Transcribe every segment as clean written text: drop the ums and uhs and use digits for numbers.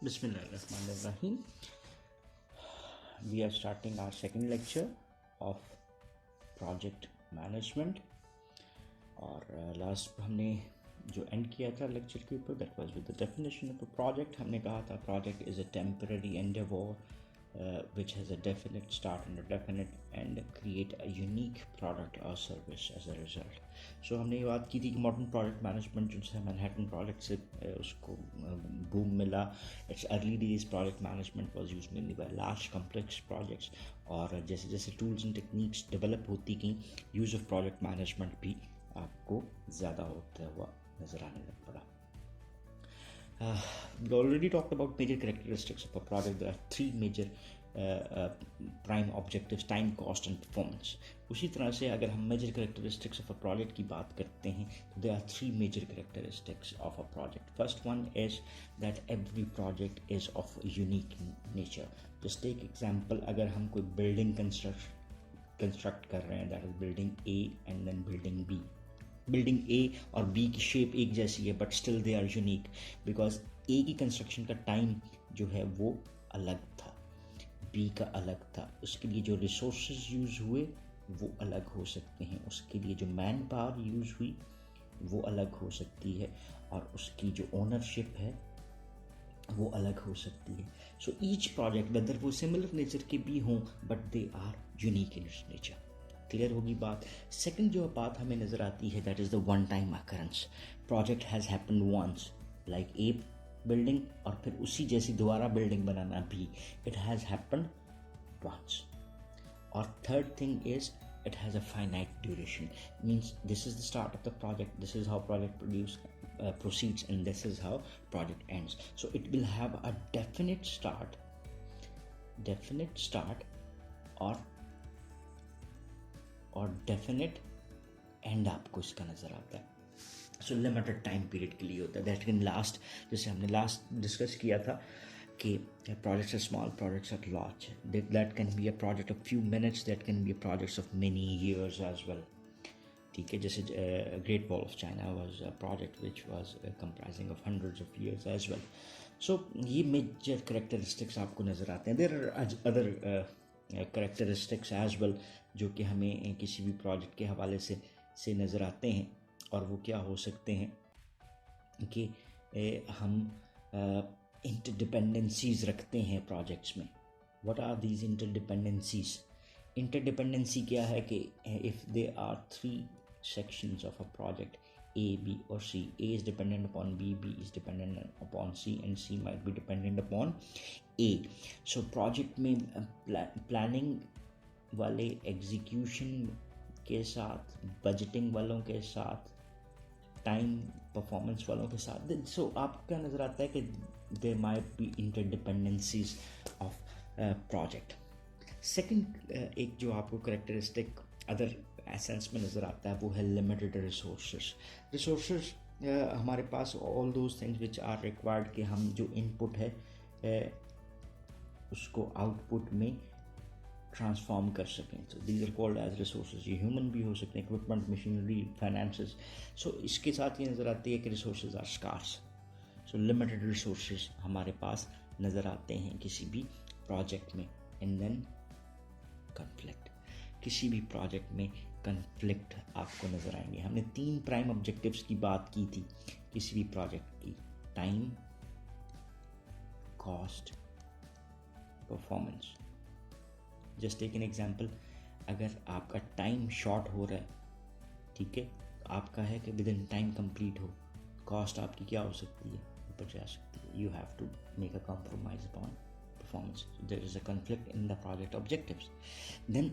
Bismillahirrahmanirrahim. We are starting our second lecture of project management. और last हमने जो and किया था लेक्चर के ऊपर that was with the definition of a project. हमने कहा था project is a temporary Endeavour which has a definite start and a definite end, create a unique product or service as a result. So हमने ये बात की थी कि modern project management जो है मैनहट्टन प्रोजेक्ट से उसको बूम मिला. It's early days project management was used mainly by large complex projects, और जैसे जैसे टूल्स एंड टेक्निक्स डेवलप होती गई यूज़ ऑफ प्रोजेक्ट मैनेजमेंट भी आपको ज़्यादा होता हुआ नज़र आने लग पड़ा. We already talked about major characteristics of a project. There are three major prime objectives: time, cost and performance. उसी तरह से अगर हम major characteristics of a project की बात करते हैं तो there are three major characteristics of a project. First one is that every project is of unique nature. Just take example, अगर हम कोई building construct कर रहे हैं, that is building A and then building B. Building A और B की shape एक जैसी है but still they are unique because A की कंस्ट्रक्शन का टाइम जो है वो अलग था, बी का अलग था. उसके लिए जो रिसोर्सेज यूज़ हुए वो अलग हो सकते हैं, उसके लिए जो मैन पावर यूज़ हुई वो अलग हो सकती है, और उसकी जो ओनरशिप है वो अलग हो सकती है. सो ईच प्रोजेक्ट वेदर वो सिमिलर नेचर के भी हों but they are unique in its nature. Clear होगी बात. सेकंड जो बात हमें नज़र आती है that is the one time occurrence. Project has happened once like a building, और फिर उसी जैसी दोबारा बिल्डिंग बनाना भी इट हैज़ हैपन्ड वंस. और third thing is it has a finite duration. Means this is the start of the project, this is how project proceeds, and this is how project ends. So it will have a definite start और definite and आपको इसका नज़र आता है. सो limited time period के लिए होता है. दैट कैन लास्ट, जैसे हमने लास्ट डिस्कस किया था कि projects are small, projects are large. That can be a project of few minutes, that can be a projects of many years as well. ठीक है, जैसे great wall of China was a project which was comprising of hundreds of years as well. So ये major characteristics आपको नज़र आते हैं. There are other characteristics as well जो कि हमें किसी भी प्रोजेक्ट के हवाले से नज़र आते हैं, और वो क्या हो सकते हैं कि हम इंटरडिपेंडेंसीज़ रखते हैं प्रोजेक्ट्स में. What are these interdependencies? Interdependency क्या है कि if they are three sections of a project, A, B or C, A is dependent upon B, B is dependent upon C, and C might be dependent upon A. So project में planning वाले execution के साथ, budgeting वालों के साथ, time performance वालों के साथ, so आपको क्या नज़र आता है कि there might be interdependencies of project. Second एक जो आपको characteristic अदर एसेंस में नज़र आता है वो है लिमिटेड रिसोर्सेज. हमारे पास all those things which are required कि हम जो इनपुट है उसको आउटपुट में ट्रांसफॉर्म कर सकें. So these are called as resources. ये ह्यूमन भी हो सकते हैं, इक्विपमेंट, मशीनरी, फाइनेंसेस. सो इसके साथ ये नज़र आती है कि resources are scarce. So limited resources हमारे पास नज़र आते हैं किसी भी प्रोजेक्ट में. And then conflict. किसी भी प्रोजेक्ट में कन्फ्लिक्ट आपको नज़र आएंगे. हमने तीन प्राइम ऑब्जेक्टिव्स की बात की थी किसी भी प्रोजेक्ट की: time, cost, performance. Just take an example. अगर आपका टाइम शॉर्ट हो रहा है, ठीक है, आपका है कि विद इन टाइम कंप्लीट हो, कॉस्ट आपकी क्या हो सकती है, ऊपर जा सकती है. You have to make a compromise upon performance. So there is a conflict in the project objectives. Then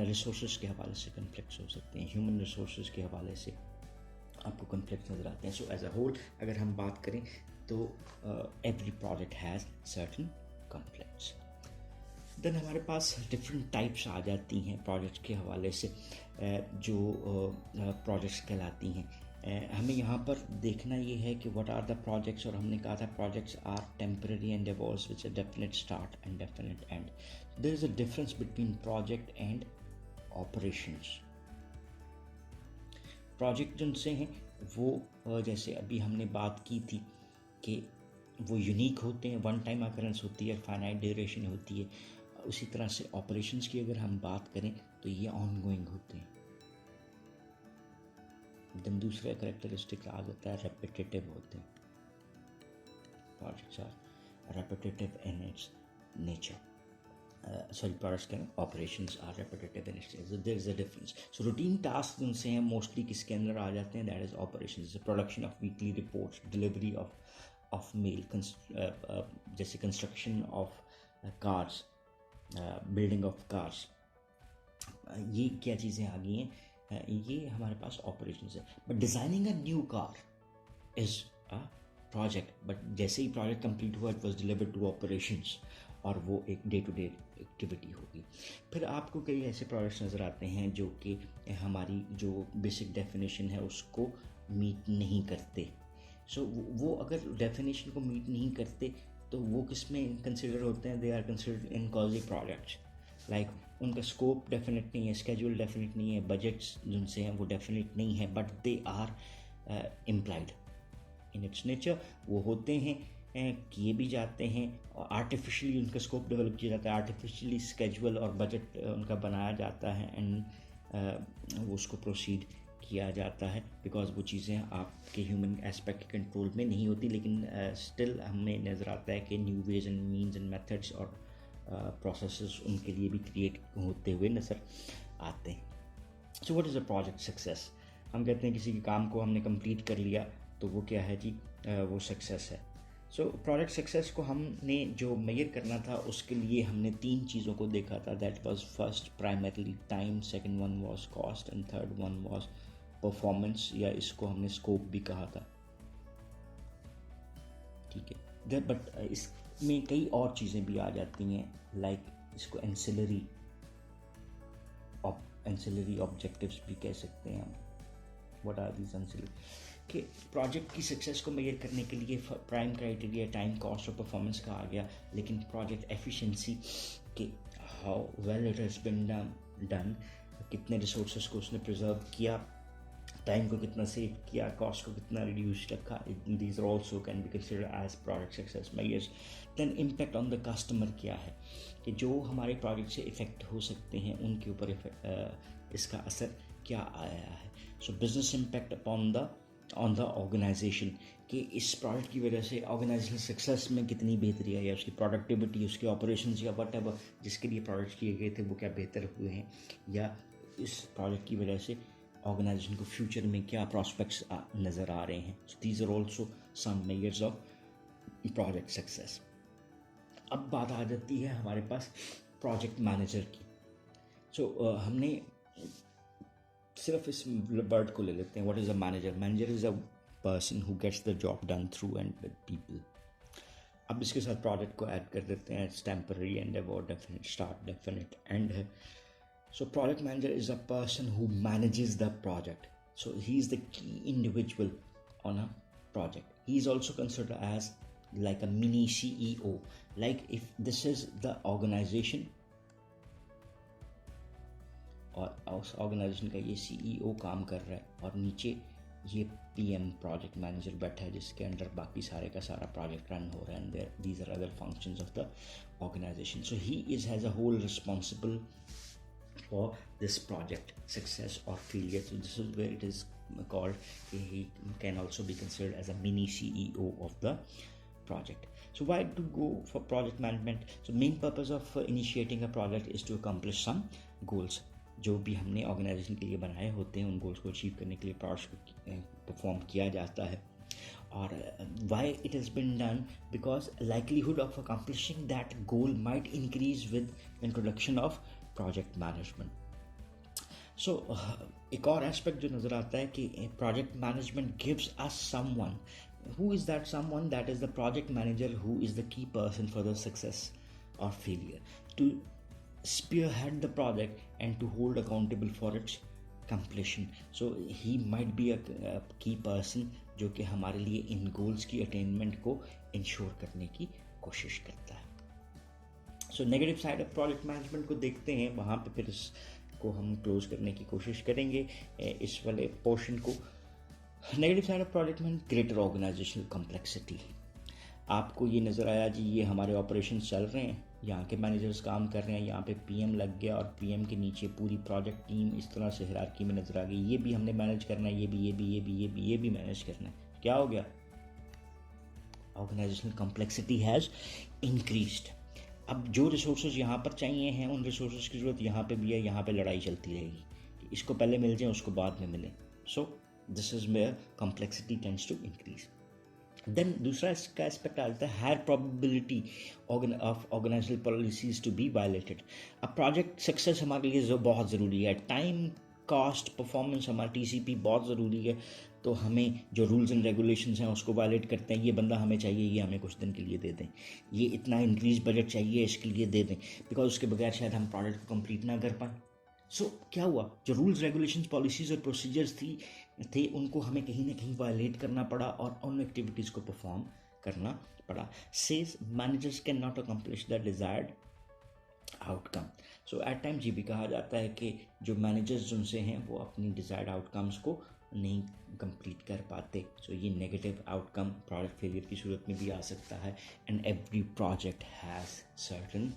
resources के हवाले से conflicts हो सकते हैं, human resources के हवाले से आपको conflicts नज़र आते हैं. So as a whole अगर हम बात करें तो every project has certain conflicts. Then हमारे पास different types आ जाती हैं projects के हवाले से जो projects कहलाती हैं. हमें यहाँ पर देखना ये है कि what are the projects, और हमने कहा था projects are temporary endeavors which a definite start and definite end. There is a difference between project and operations. project जिनसे हैं वो जैसे अभी हमने बात की थी कि वो यूनिक होते हैं, वन टाइम अकरेंस होती है, फाइनाइट ड्यूरेशन होती है। उसी तरह से ऑपरेशंस की अगर हम बात करें तो ये ऑनगोइंग होते हैं। देन दूसरा करेक्टरिस्टिक आ जाता है रेपिटेटिव होते हैं। Projects are repetitive in its nature. Products can operations are repetitive in its nature. So there is a difference. So routine tasks उनसे हैं मोस्टली किसके अंदर आ जाते हैं, that is operations. The production of weekly reports, delivery of mail, जैसे construction of cars, building of cars, ये क्या चीज़ें आ गई हैं, ये हमारे पास operations है. But designing a new car is a project. But जैसे ही project complete हुआ, it was delivered to operations, और वो एक डे टू डे एक्टिविटी होगी. फिर आपको कई ऐसे प्रोडक्ट्स नज़र आते हैं जो कि हमारी जो बेसिक डेफिनेशन है उसको मीट नहीं करते. सो वो अगर डेफिनेशन को मीट नहीं करते तो वो किस में कंसिडर होते हैं, they are considered in cosy products. Like उनका स्कोप डेफिनेट नहीं है, स्केड्यूल डेफिनेट नहीं है, बजट्स जिनसे हैं वो डेफिनेट नहीं है, but they are implied in its nature. वो होते हैं, किए भी जाते हैं, और आर्टिफिशियली उनका स्कोप डेवलप किया जाता है, आर्टिफिशियली स्केड्यूल और बजट उनका बनाया जाता है, एंड वो उसको प्रोसीड किया जाता है, बिकॉज वो चीज़ें आपके ह्यूमन एस्पेक्ट के कंट्रोल में नहीं होती. लेकिन स्टिल हमें नज़र आता है कि new ways and means and methods और प्रोसेसेस उनके लिए भी क्रिएट होते हुए नज़र आते हैं. So what is a project success? हम कहते हैं किसी के काम को हमने कंप्लीट कर लिया तो वो क्या है जी, वो सक्सेस है. सो प्रोडक्ट सक्सेस को हमने जो मेजर करना था उसके लिए हमने 3 चीज़ों को देखा था. That was first primarily time, second one was cost, and third one was performance, या इसको हमने स्कोप भी कहा था. ठीक है, बट इसमें कई और चीज़ें भी आ जाती हैं, लाइक इसको एंसिलरी ऑब्जेक्टिव्स भी कह सकते हैं हम. What are these ancillary? कि प्रोजेक्ट की सक्सेस को मेजर करने के लिए प्राइम क्राइटेरिया टाइम, कॉस्ट और परफॉर्मेंस का आ गया, लेकिन प्रोजेक्ट एफिशिएंसी के how well it has been done, कितने रिसोर्सेज को उसने प्रिजर्व किया, टाइम को कितना सेव किया, कॉस्ट को कितना रिड्यूस रखा, these also can be considered as project success measures. Then impact on the customer क्या है, कि जो हमारे प्रोजेक्ट से इफ़ेक्ट हो सकते हैं उनके ऊपर इसका असर क्या आया है. So business impact on the organization, कि इस प्रोडक्ट की वजह से ऑर्गेनाइजेशन सक्सेस में कितनी बेहतरी आई, या उसकी प्रोडक्टिविटी, उसके ऑपरेशंस, या वट एवर जिसके लिए प्रोडक्ट्स किए गए थे वो क्या बेहतर हुए हैं, या इस प्रोडक्ट की वजह से ऑर्गेनाइजेशन को फ्यूचर में क्या प्रॉस्पेक्ट्स नज़र आ रहे हैं. So these are also some measures of project success. अब बात आ जाती है हमारे पास प्रोजेक्ट मैनेजर की. सो हमने सिर्फ इस वर्ड को ले लेते हैं. What is a manager? Manager is a person who gets the job done through and with people. अब इसके साथ प्रोजेक्ट को ऐड कर देते हैं. It's temporary and about definite start, definite end है. So project manager is a person who manages the project. So he is the key individual on a project. He is also considered as like a mini CEO. Like if this is the organization, और उस organisation का ये CEO काम कर रहा है, और नीचे ये PM प्रोजेक्ट मैनेजर बैठा है जिसके अंडर बाकी सारे का सारा प्रोजेक्ट रन हो रहा है, and these are other functions of the organization. So he is has a whole responsible for this project success or failure. So this is where it is called, he can also be considered as a mini CEO of the project. So why to go for project management? So main purpose of initiating a project is to accomplish some goals. जो भी हमने organisation के लिए बनाए होते हैं उन goals को अचीव करने के लिए प्रोजेक्ट को परफॉर्म किया जाता है. और why it has been done? Because likelihood of accomplishing that goal might increase with introduction of project management. So एक और एस्पेक्ट जो नज़र आता है कि project management gives us someone. Who is that someone? That is the project manager who is the key person for the success और failure, to spearhead the project and to hold accountable for its completion. So he might be a key person जो कि हमारे लिए इन goals की attainment को ensure करने की कोशिश करता है. So negative side of project management को देखते हैं, वहाँ पे फिर इसको हम क्लोज करने की कोशिश करेंगे इस वाले पोर्शन को. Negative side of project management, greater organizational complexity. आपको ये नज़र आया जी ये हमारे ऑपरेशन चल रहे हैं, यहाँ के मैनेजर्स काम कर रहे हैं, यहाँ पे पीएम लग गया और पीएम के नीचे पूरी प्रोजेक्ट टीम इस तरह से हायरार्की में नज़र आ गई, ये भी हमने मैनेज करना है, ये भी मैनेज करना है। क्या हो गया? Organizational complexity has increased. अब जो रिसोर्सेज यहाँ पर चाहिए हैं उन रिसोर्सेज की ज़रूरत यहाँ पे भी है, यहाँ पे लड़ाई चलती रहेगी कि इसको पहले मिल जाए उसको बाद में मिले। So this is where complexity tends to increase. Then दूसरा इसका एस्पेक्ट आता है higher probability of organisational policies to be violated. अब प्रोजेक्ट सक्सेस हमारे लिए जो बहुत ज़रूरी है, टाइम कॉस्ट परफॉर्मेंस हमारा TCP बहुत ज़रूरी है, तो हमें जो रूल्स एंड रेगुलेशंस हैं उसको वायलेट करते हैं, ये बंदा हमें चाहिए, ये हमें कुछ दिन के लिए दे दें, ये इतना इंक्रीज बजट चाहिए इसके लिए दे दें, बिकॉज उसके बगैर शायद हम प्रोजेक्ट को कंप्लीट ना कर पाएँ। सो क्या हुआ, जो रूल्स रेगुलेशंस पॉलिसीज़ और प्रोसीजर्स थे उनको हमें कहीं ना कहीं वायलेट करना पड़ा और उन एक्टिविटीज़ को परफॉर्म करना पड़ा। Says managers can not accomplish the desired outcome. So at times ये भी कहा जाता है कि जो मैनेजर्स जिनसे हैं वो अपनी डिज़ायर्ड आउटकम्स को नहीं कंप्लीट कर पाते। सो ये नेगेटिव आउटकम प्रोजेक्ट फेलियर की सूरत में भी आ सकता है। And every project has certain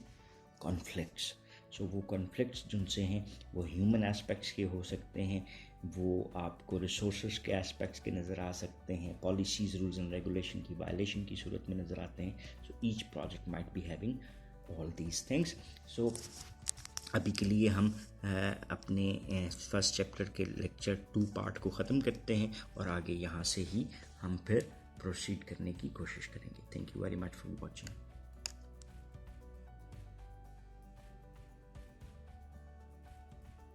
conflicts. So वो कॉन्फ्लिक्ट्स जिनसे हैं वो ह्यूमन एस्पेक्ट्स के हो सकते हैं, वो आपको रिसोर्सेज के एस्पेक्ट्स के नज़र आ सकते हैं, पॉलिसीज़ रूल्स एंड रेगुलेशन की वायलेशन की सूरत में नज़र आते हैं। So each project might be having all these things. So अभी के लिए हम अपने फर्स्ट चैप्टर के लेक्चर 2 पार्ट को ख़त्म करते हैं और आगे यहाँ से ही हम फिर प्रोसीड करने की कोशिश करेंगे। Thank you very much for watching.